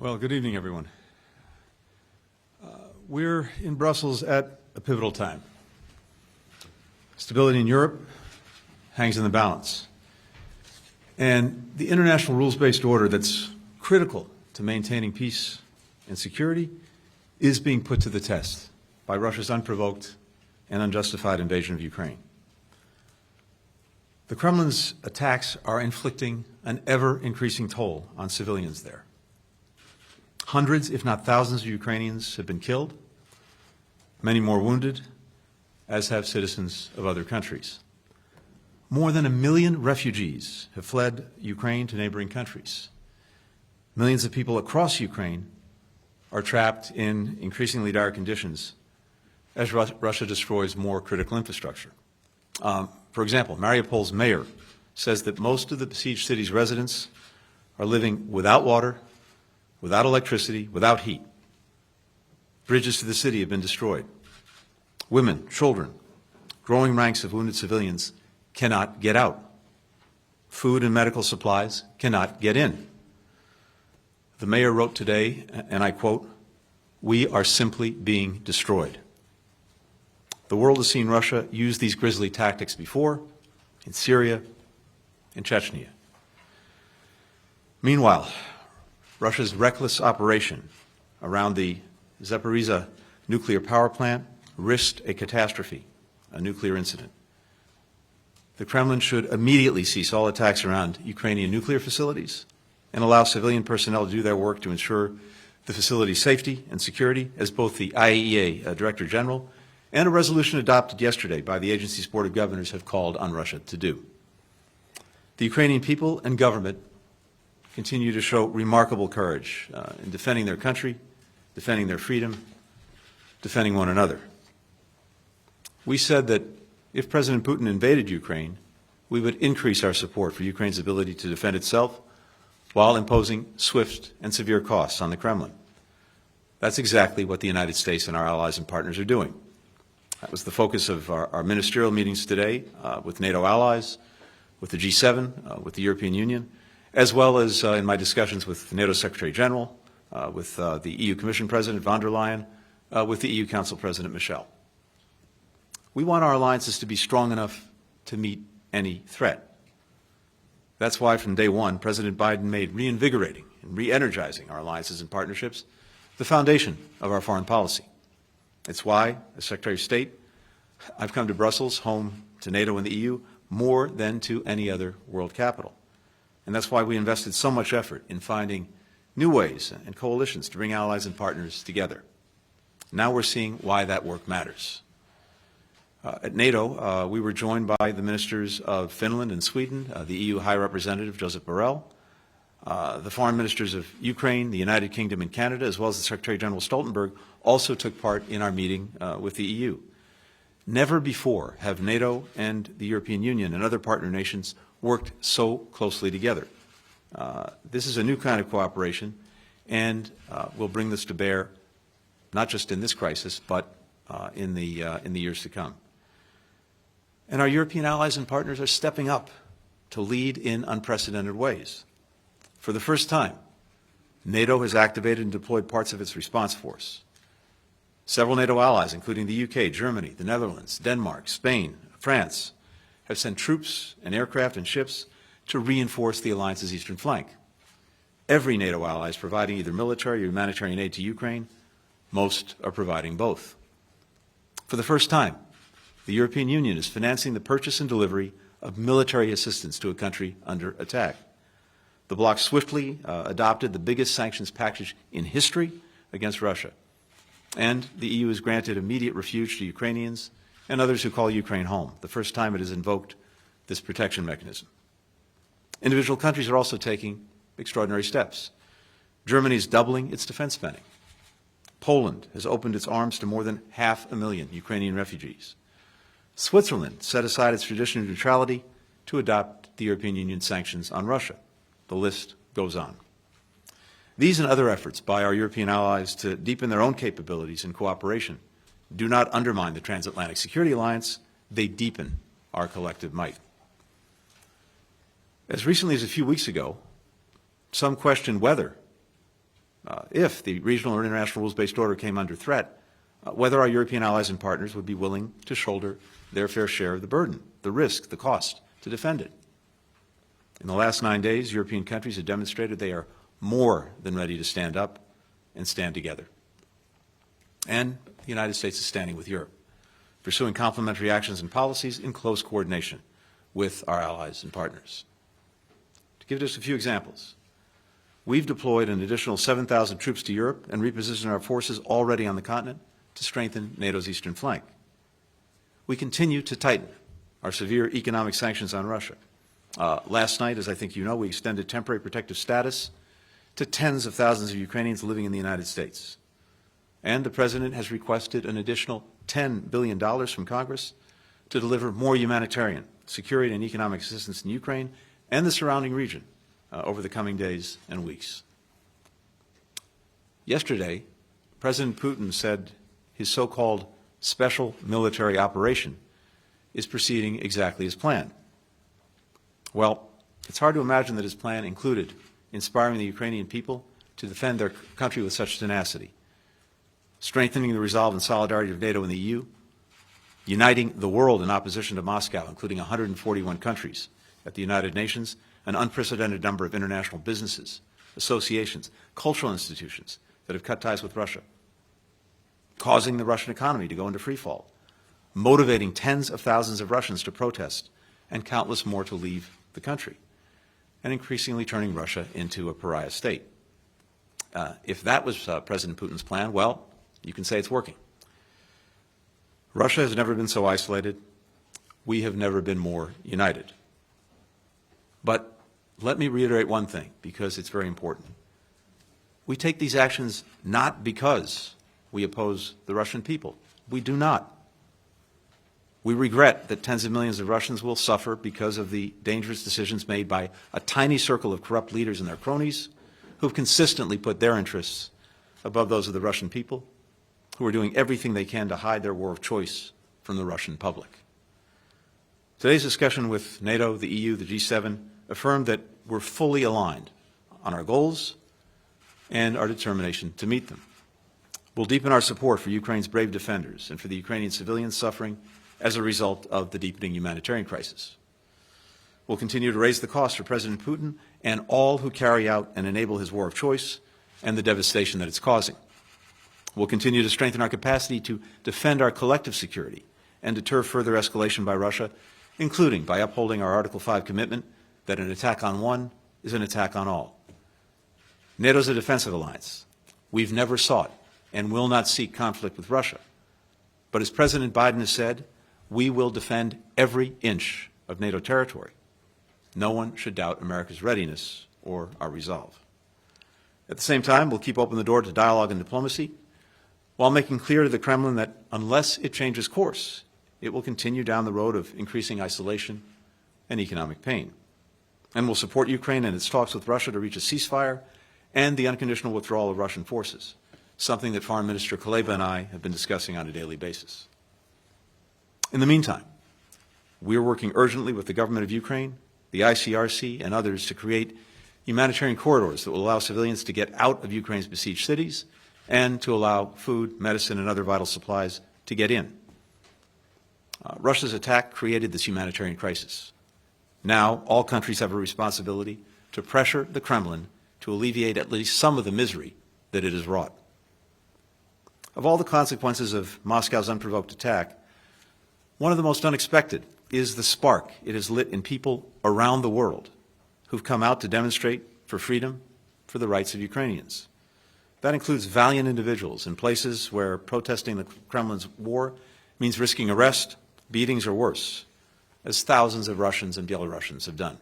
Well, good evening, everyone. We're in Brussels at a pivotal time. Stability in Europe hangs in the balance. And the international rules-based order that's critical to maintaining peace and security is being put to the test by Russia's unprovoked and unjustified invasion of Ukraine. The Kremlin's attacks are inflicting an ever-increasing toll on civilians there. Hundreds, if not thousands, of Ukrainians have been killed, many more wounded, as have citizens of other countries. More than 1 million refugees have fled Ukraine to neighboring countries. Millions of people across Ukraine are trapped in increasingly dire conditions as Russia destroys more critical infrastructure. For example, Mariupol's mayor says that most of the besieged city's residents are living without water, without electricity, without heat. Bridges to the city have been destroyed. Women, children, growing ranks of wounded civilians cannot get out. Food and medical supplies cannot get in. The mayor wrote today, and I quote, "We are simply being destroyed." The world has seen Russia use these grisly tactics before, in Syria, in Chechnya. Meanwhile, Russia's reckless operation around the Zaporizhzhia nuclear power plant risked a catastrophe, a nuclear incident. The Kremlin should immediately cease all attacks around Ukrainian nuclear facilities and allow civilian personnel to do their work to ensure the facility's safety and security, as both the IAEA Director General and a resolution adopted yesterday by the agency's Board of Governors have called on Russia to do. The Ukrainian people and government continue to show remarkable courage in defending their country, defending their freedom, defending one another. We said that if President Putin invaded Ukraine, we would increase our support for Ukraine's ability to defend itself while imposing swift and severe costs on the Kremlin. That's exactly what the United States and our allies and partners are doing. That was the focus of our ministerial meetings today with NATO allies, with the G7, with the European Union, as well as in my discussions with NATO Secretary General, with the EU Commission President von der Leyen, with the EU Council President Michel. We want our alliances to be strong enough to meet any threat. That's why from day one, President Biden made reinvigorating and re-energizing our alliances and partnerships the foundation of our foreign policy. It's why, as Secretary of State, I've come to Brussels, home to NATO and the EU, more than to any other world capital. And that's why we invested so much effort in finding new ways and coalitions to bring allies and partners together. Now we're seeing why that work matters. At NATO, we were joined by the ministers of Finland and Sweden, the EU High Representative Josep Borrell, the foreign ministers of Ukraine, the United Kingdom, and Canada, as well as the Secretary General Stoltenberg, also took part in our meeting with the EU. Never before have NATO and the European Union and other partner nations worked so closely together. This is a new kind of cooperation, and we'll bring this to bear not just in this crisis, but in the years to come. And our European allies and partners are stepping up to lead in unprecedented ways. For the first time, NATO has activated and deployed parts of its response force. Several NATO allies, including the UK, Germany, the Netherlands, Denmark, Spain, France, have sent troops and aircraft and ships to reinforce the alliance's eastern flank. Every NATO ally is providing either military or humanitarian aid to Ukraine. Most are providing both. For the first time, the European Union is financing the purchase and delivery of military assistance to a country under attack. The bloc swiftly adopted the biggest sanctions package in history against Russia. And the EU has granted immediate refuge to Ukrainians and others who call Ukraine home, the first time it has invoked this protection mechanism. Individual countries are also taking extraordinary steps. Germany is doubling its defense spending. Poland has opened its arms to more than 500,000 Ukrainian refugees. Switzerland set aside its tradition of neutrality to adopt the European Union's sanctions on Russia. The list goes on. These and other efforts by our European allies to deepen their own capabilities and cooperation do not undermine the transatlantic security alliance, they deepen our collective might. As recently as a few weeks ago, some questioned whether if the regional or international rules-based order came under threat, whether our European allies and partners would be willing to shoulder their fair share of the burden, the risk, the cost to defend it. In the last 9 days, European countries have demonstrated they are more than ready to stand up and stand together. And the United States is standing with Europe, pursuing complementary actions and policies in close coordination with our allies and partners. To give just a few examples, we've deployed an additional 7,000 troops to Europe and repositioned our forces already on the continent to strengthen NATO's eastern flank. We continue to tighten our severe economic sanctions on Russia. Last night, as I think you know, we extended temporary protective status to tens of thousands of Ukrainians living in the United States. And the President has requested an additional $10 billion from Congress to deliver more humanitarian, security, and economic assistance in Ukraine and the surrounding region over the coming days and weeks. Yesterday, President Putin said his so-called special military operation is proceeding exactly as planned. Well, it's hard to imagine that his plan included inspiring the Ukrainian people to defend their country with such tenacity, strengthening the resolve and solidarity of NATO and the EU, uniting the world in opposition to Moscow, including 141 countries at the United Nations, an unprecedented number of international businesses, associations, cultural institutions that have cut ties with Russia, causing the Russian economy to go into free fall, motivating tens of thousands of Russians to protest and countless more to leave the country, and increasingly turning Russia into a pariah state. If that was President Putin's plan, well, you can say it's working. Russia has never been so isolated. We have never been more united. But let me reiterate one thing, because it's very important. We take these actions not because we oppose the Russian people. We do not. We regret that tens of millions of Russians will suffer because of the dangerous decisions made by a tiny circle of corrupt leaders and their cronies who have consistently put their interests above those of the Russian people, who are doing everything they can to hide their war of choice from the Russian public. Today's discussion with NATO, the EU, the G7 affirmed that we're fully aligned on our goals and our determination to meet them. We'll deepen our support for Ukraine's brave defenders and for the Ukrainian civilians suffering as a result of the deepening humanitarian crisis. We'll continue to raise the cost for President Putin and all who carry out and enable his war of choice and the devastation that it's causing. We'll continue to strengthen our capacity to defend our collective security and deter further escalation by Russia, including by upholding our Article 5 commitment that an attack on one is an attack on all. NATO's a defensive alliance. We've never sought and will not seek conflict with Russia. But as President Biden has said, we will defend every inch of NATO territory. No one should doubt America's readiness or our resolve. At the same time, we'll keep open the door to dialogue and diplomacy, while making clear to the Kremlin that unless it changes course, it will continue down the road of increasing isolation and economic pain. And will support Ukraine in its talks with Russia to reach a ceasefire and the unconditional withdrawal of Russian forces, something that Foreign Minister Kuleba and I have been discussing on a daily basis. In the meantime, we are working urgently with the government of Ukraine, the ICRC, and others to create humanitarian corridors that will allow civilians to get out of Ukraine's besieged cities and to allow food, medicine, and other vital supplies to get in. Russia's attack created this humanitarian crisis. Now, all countries have a responsibility to pressure the Kremlin to alleviate at least some of the misery that it has wrought. Of all the consequences of Moscow's unprovoked attack, one of the most unexpected is the spark it has lit in people around the world who've come out to demonstrate for freedom, for the rights of Ukrainians. That includes valiant individuals in places where protesting the Kremlin's war means risking arrest, beatings, or worse, as thousands of Russians and Belarusians have done.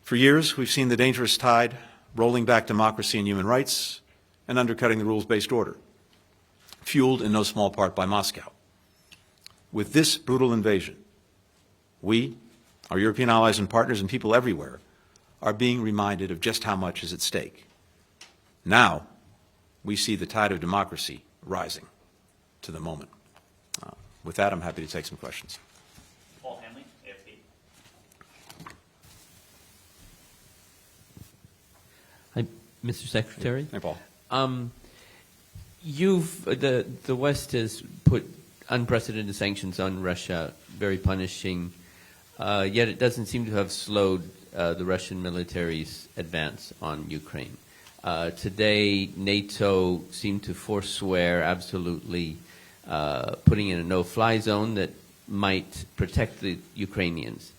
For years, we've seen the dangerous tide rolling back democracy and human rights and undercutting the rules-based order, fueled in no small part by Moscow. With this brutal invasion, we, our European allies and partners, and people everywhere are being reminded of just how much is at stake. Now, we see the tide of democracy rising to the moment. With that, I'm happy to take some questions. Paul Hanley, AFP. Mr. Secretary, Hey, Paul. the West has put unprecedented sanctions on Russia, very punishing, yet it doesn't seem to have slowed the Russian military's advance on Ukraine. Today, NATO seemed to forswear absolutely putting in a no-fly zone that might protect the Ukrainians.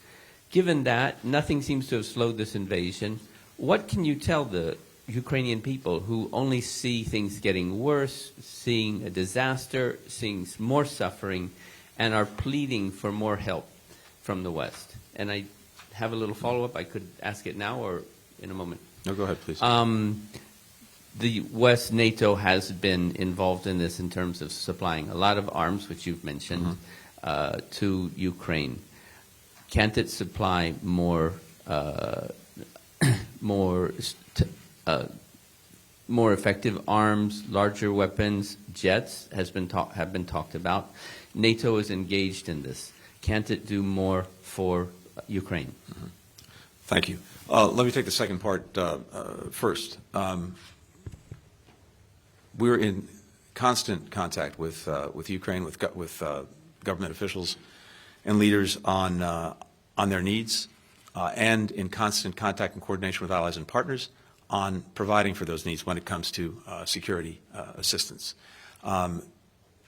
Given that, nothing seems to have slowed this invasion. What can you tell the Ukrainian people who only see things getting worse, seeing a disaster, seeing more suffering, and are pleading for more help from the West? And I have a little follow-up. I could ask it now or in a moment. No, go ahead, please. The West, NATO, has been involved in this in terms of supplying a lot of arms, which you've mentioned, to Ukraine. Can't it supply more effective arms, larger weapons, jets have been talked about? NATO is engaged in this. Can't it do more for Ukraine? Thank you. Let me take the second part first. We're in constant contact with Ukraine, with government officials and leaders on their needs, and in constant contact and coordination with allies and partners on providing for those needs when it comes to security assistance.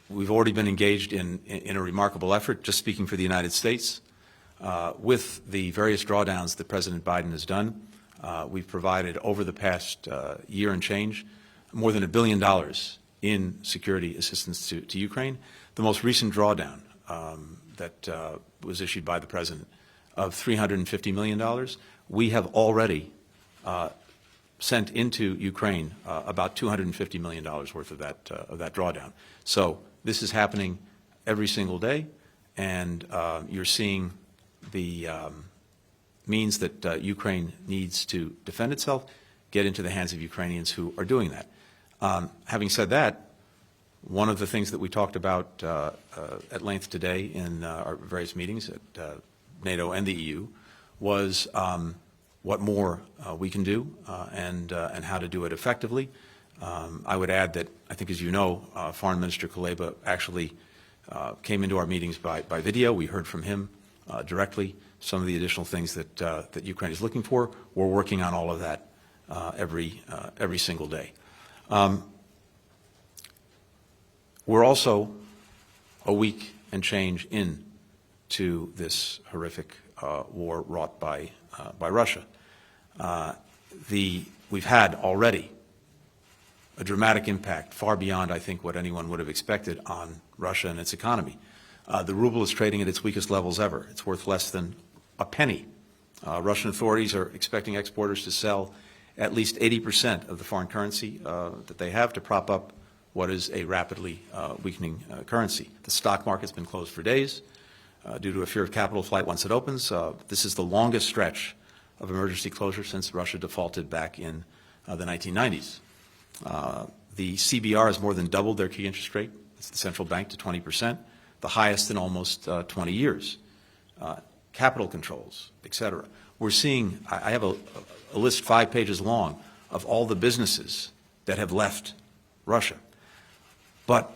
We've already been engaged in a remarkable effort, just speaking for the United States, with the various drawdowns that President Biden has done. We've provided over the past year and change more than $1 billion in security assistance to Ukraine. The most recent drawdown that was issued by the President of $350 million, we have already sent into Ukraine about $250 million worth of that drawdown. So this is happening every single day, and you're seeing the means that Ukraine needs to defend itself get into the hands of Ukrainians who are doing that. Having said that, one of the things that we talked about at length today in our various meetings at NATO and the EU was what more we can do and how to do it effectively. I would add that I think, as you know, Foreign Minister Kuleba actually came into our meetings by video. We heard from him directly some of the additional things that Ukraine is looking for. We're working on all of that every single day. We're also a week and change into this horrific war wrought by Russia. We've had already a dramatic impact far beyond, I think, what anyone would have expected on Russia and its economy. The ruble is trading at its weakest levels ever. It's worth less than a penny. Russian authorities are expecting exporters to sell at least 80% of the foreign currency that they have to prop up what is a rapidly weakening currency. The stock market's been closed for days due to a fear of capital flight once it opens. This is the longest stretch of emergency closure since Russia defaulted back in the 1990s. The CBR has more than doubled their key interest rate. It's the central bank to 20%, the highest in almost 20 years. Capital controls, et cetera. We're seeing, I have a list 5 pages long of all the businesses that have left Russia. But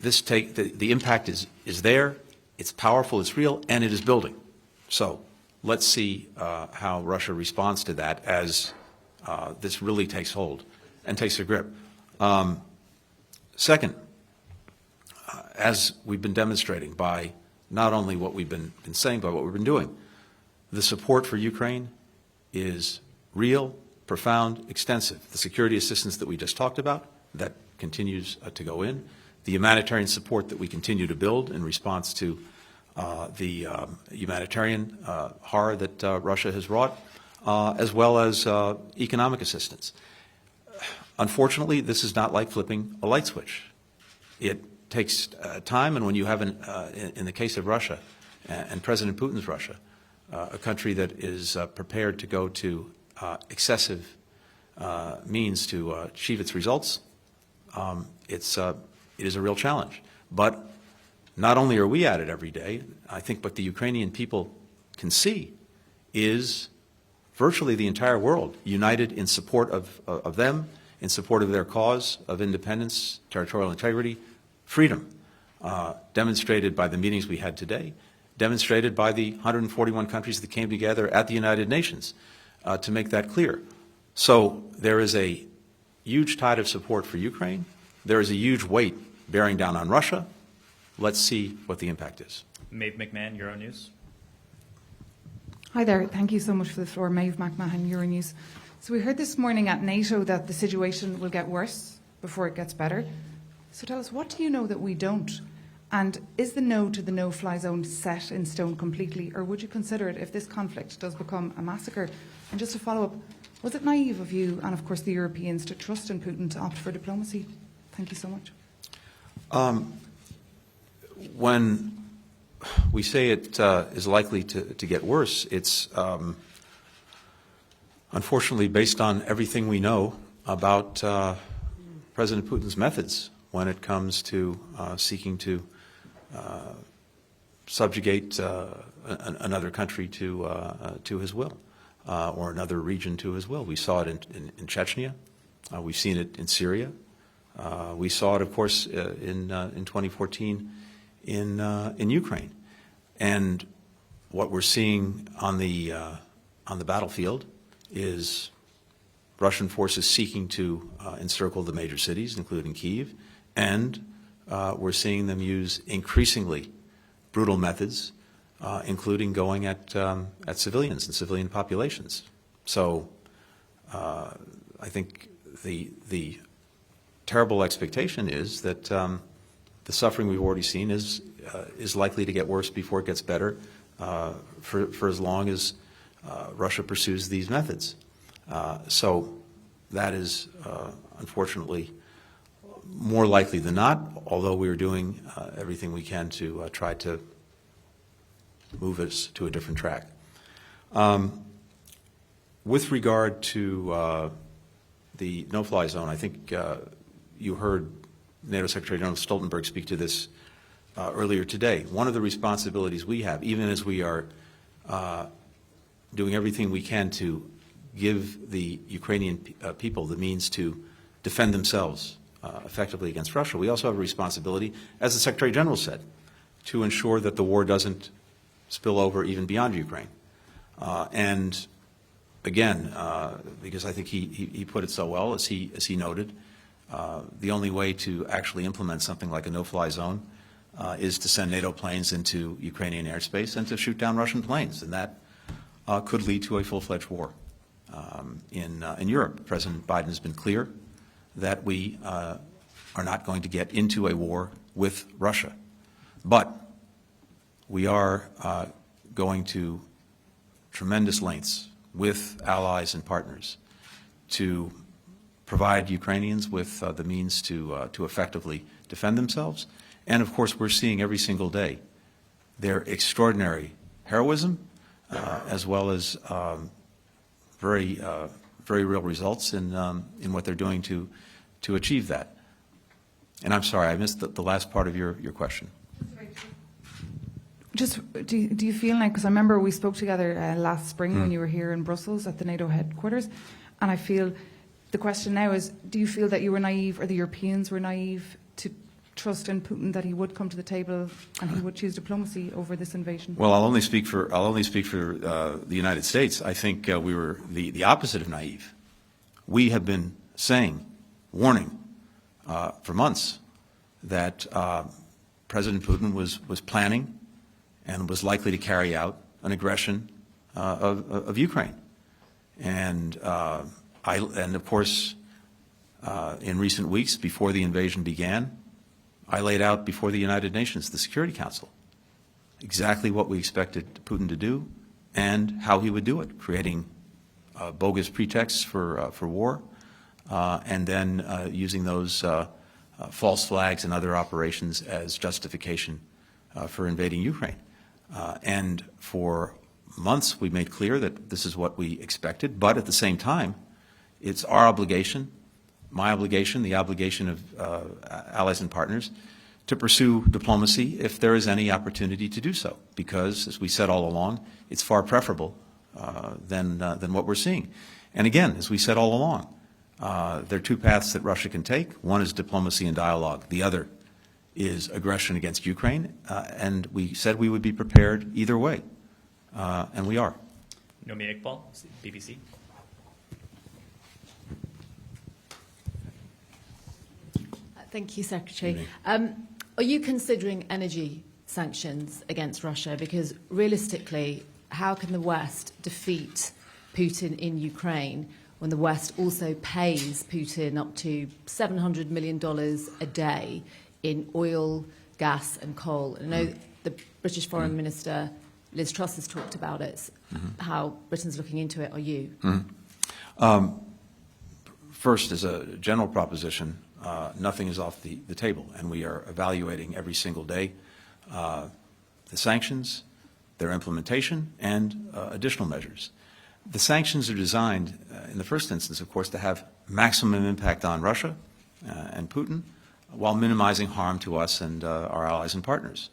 the impact is there, it's powerful, it's real, and it is building. So let's see how Russia responds to that as this really takes hold and takes a grip. Second, as we've been demonstrating by not only what we've been saying, but what we've been doing, the support for Ukraine is real, profound, extensive. The security assistance that we just talked about, that continues to go in. The humanitarian support that we continue to build in response to the humanitarian horror that Russia has wrought, as well as economic assistance. Unfortunately, this is not like flipping a light switch. It takes time, and when you have, in the case of Russia and President Putin's Russia, a country that is prepared to go to excessive means to achieve its results, it is a real challenge. But not only are we at it every day, I think what the Ukrainian people can see is virtually the entire world united in support of them, in support of their cause of independence, territorial integrity, freedom, demonstrated by the meetings we had today, demonstrated by the 141 countries that came together at the United Nations to make that clear. So there is a huge tide of support for Ukraine. There is a huge weight bearing down on Russia. Let's see what the impact is. Maeve McMahon, Euronews. Hi there. Thank you so much for the floor. Maeve McMahon, Euronews. So we heard this morning at NATO that the situation will get worse before it gets better. So tell us, what do you know that we don't? And is the no to the no-fly zone set in stone completely, or would you consider it if this conflict does become a massacre? And just to follow up, was it naive of you and, of course, the Europeans to trust in Putin to opt for diplomacy? Thank you so much. When we say it is likely to get worse, it's unfortunately based on everything we know about President Putin's methods when it comes to seeking to subjugate another country to his will, or another region to his will. We saw it in Chechnya. We've seen it in Syria. We saw it, of course, in 2014 in Ukraine. And what we're seeing on the battlefield is Russian forces seeking to encircle the major cities, including Kyiv, and we're seeing them use increasingly brutal methods, including going at civilians and civilian populations. So I think the terrible expectation is that the suffering we've already seen is likely to get worse before it gets better for as long as Russia pursues these methods. So that is unfortunately more likely than not, although we are doing everything we can to try to move us to a different track. With regard to the no-fly zone, I think you heard NATO Secretary General Stoltenberg speak to this earlier today. One of the responsibilities we have, even as we are doing everything we can to give the Ukrainian people the means to defend themselves effectively against Russia, we also have a responsibility, as the Secretary General said, to ensure that the war doesn't spill over even beyond Ukraine. And again, because I think he put it so well, as he noted, the only way to actually implement something like a no-fly zone is to send NATO planes into Ukrainian airspace and to shoot down Russian planes, and that could lead to a full-fledged war in Europe. President Biden has been clear that we are not going to get into a war with Russia, but we are going to tremendous lengths with allies and partners to provide Ukrainians with the means to effectively defend themselves. And of course, we're seeing every single day their extraordinary heroism, as well as very real results in what they're doing to achieve that. And I'm sorry, I missed the last part of your question. Just, do you feel like, because I remember we spoke together last spring when you were here in Brussels at the NATO headquarters, and I feel the question now is, do you feel that you were naive, or the Europeans were naive, to trust in Putin that he would come to the table and he would choose diplomacy over this invasion? Well, I'll only speak for the United States. I think we were the opposite of naive. We have been saying, warning for months, that President Putin was planning and was likely to carry out an aggression of Ukraine, and of course, in recent weeks before the invasion began, I laid out before the United Nations, the Security Council, exactly what we expected Putin to do and how he would do it, creating bogus pretexts for war, and then using those false flags and other operations as justification for invading Ukraine. And for months, we made clear that this is what we expected, but at the same time, it's our obligation, my obligation, the obligation of allies and partners, to pursue diplomacy if there is any opportunity to do so, because, as we said all along, it's far preferable than what we're seeing. And again, as we said all along, there are two paths that Russia can take. One is diplomacy and dialogue. The other is aggression against Ukraine. And we said we would be prepared either way, and we are. Nomi Iqbal, BBC. Thank you, Secretary. Evening. Are you considering energy sanctions against Russia? Because realistically, how can the West defeat Putin in Ukraine when the West also pays Putin up to $700 million a day in oil, gas and coal? And I know the British Foreign Minister, Liz Truss, has talked about it, how Britain's looking into it. Are you? First, as a general proposition, nothing is off the table, and we are evaluating every single day the sanctions, their implementation, and additional measures. The sanctions are designed, in the first instance, of course, to have maximum impact on Russia and Putin, while minimizing harm to us and our allies and partners.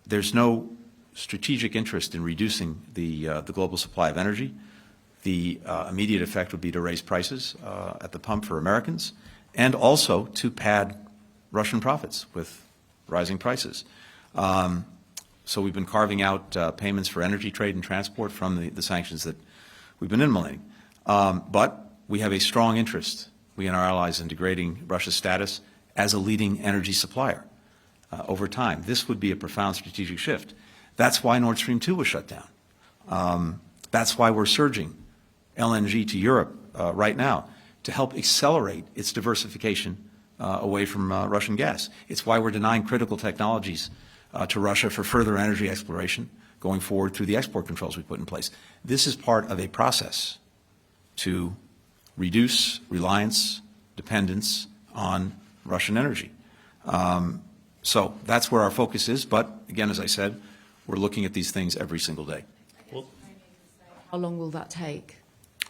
There's no strategic interest in reducing the global supply of energy. The immediate effect would be to raise prices at the pump for Americans, and also to pad Russian profits with rising prices. So we've been carving out payments for energy trade and transport from the sanctions that we've been implementing. But we have a strong interest, we and our allies, in degrading Russia's status as a leading energy supplier over time. This would be a profound strategic shift. That's why Nord Stream 2 was shut down. That's why we're surging LNG to Europe right now, to help accelerate its diversification away from Russian gas. It's why we're denying critical technologies to Russia for further energy exploration going forward through the export controls we put in place. This is part of a process to reduce reliance, dependence on Russian energy. So that's where our focus is, but again, as I said, we're looking at these things every single day. Well, How long will that take?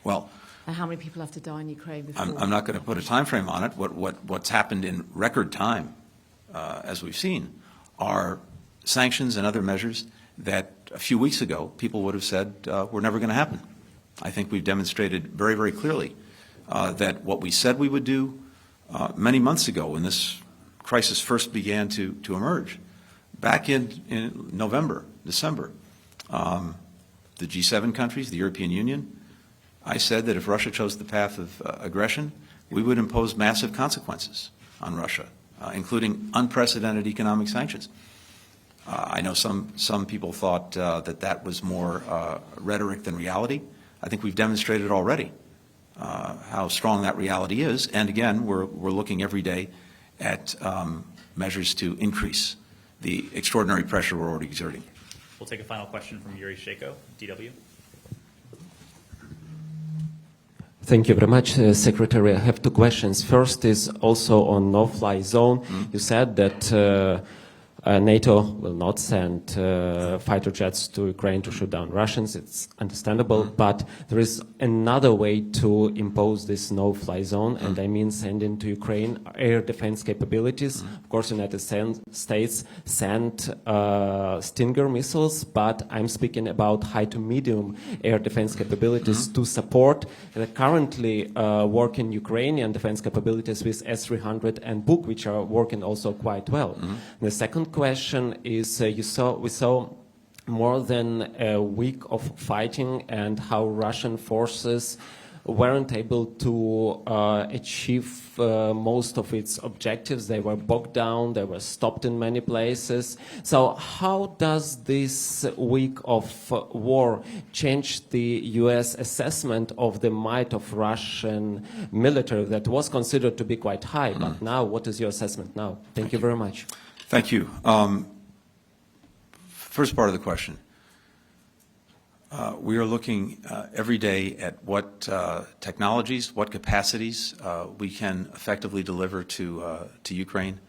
Well, And how many people have to die in Ukraine before? I'm not going to put a time frame on it. What's happened in record time, as we've seen, are sanctions and other measures that a few weeks ago people would have said were never going to happen. I think we've demonstrated very, very clearly that what we said we would do many months ago when this crisis first began to emerge, back in November, December, the G7 countries, the European Union, I said that if Russia chose the path of aggression, we would impose massive consequences on Russia, including unprecedented economic sanctions. I know some people thought that was more rhetoric than reality. I think we've demonstrated already how strong that reality is. And again, we're looking every day at measures to increase the extraordinary pressure we're already exerting. we'll take a final question from Yuri Sheko, DW. Thank you very much, Secretary. I have two questions. First is also on no-fly zone. You said that NATO will not send fighter jets to Ukraine to shoot down Russians. It's understandable, but there is another way to impose this no-fly zone, and I mean sending to Ukraine air defense capabilities. Of course, United States sent Stinger missiles, but I'm speaking about high to medium air defense capabilities to support the currently working Ukrainian defense capabilities with S-300 and Buk, which are working also quite well. The second question is, we saw more than a week of fighting and how Russian forces weren't able to achieve most of its objectives. They were bogged down, they were stopped in many places. So how does this week of war change the US assessment of the might of Russian military that was considered to be quite high? But now, what is your assessment now? Thank you very much. Thank you. First part of the question. We are looking every day at what technologies, what capacities we can effectively deliver to Ukraine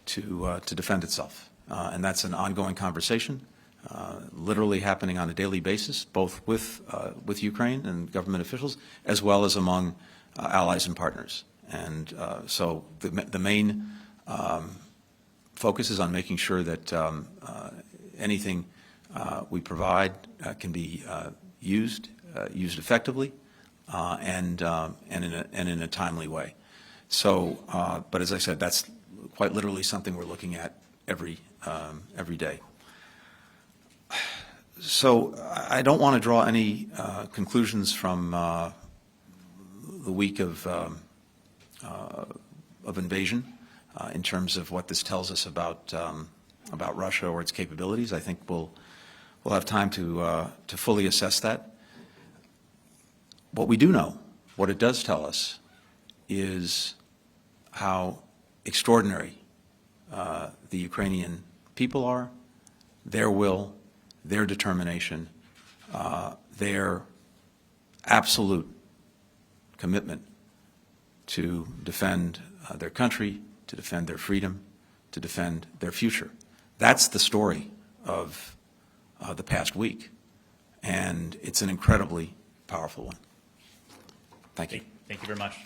to defend itself. And that's an ongoing conversation, literally happening on a daily basis, both with Ukraine and government officials, as well as among allies and partners. And so the main focus is on making sure that anything we provide can be used effectively and in a timely way. So, but as I said, that's quite literally something we're looking at every day. So I don't want to draw any conclusions from the week of invasion in terms of what this tells us about Russia or its capabilities. I think we'll have time to fully assess that. What we do know, what it does tell us, is how extraordinary the Ukrainian people are, their will, their determination, their absolute commitment to defend their country, to defend their freedom, to defend their future. That's the story of the past week, and it's an incredibly powerful one. Thank you. Thank you very much.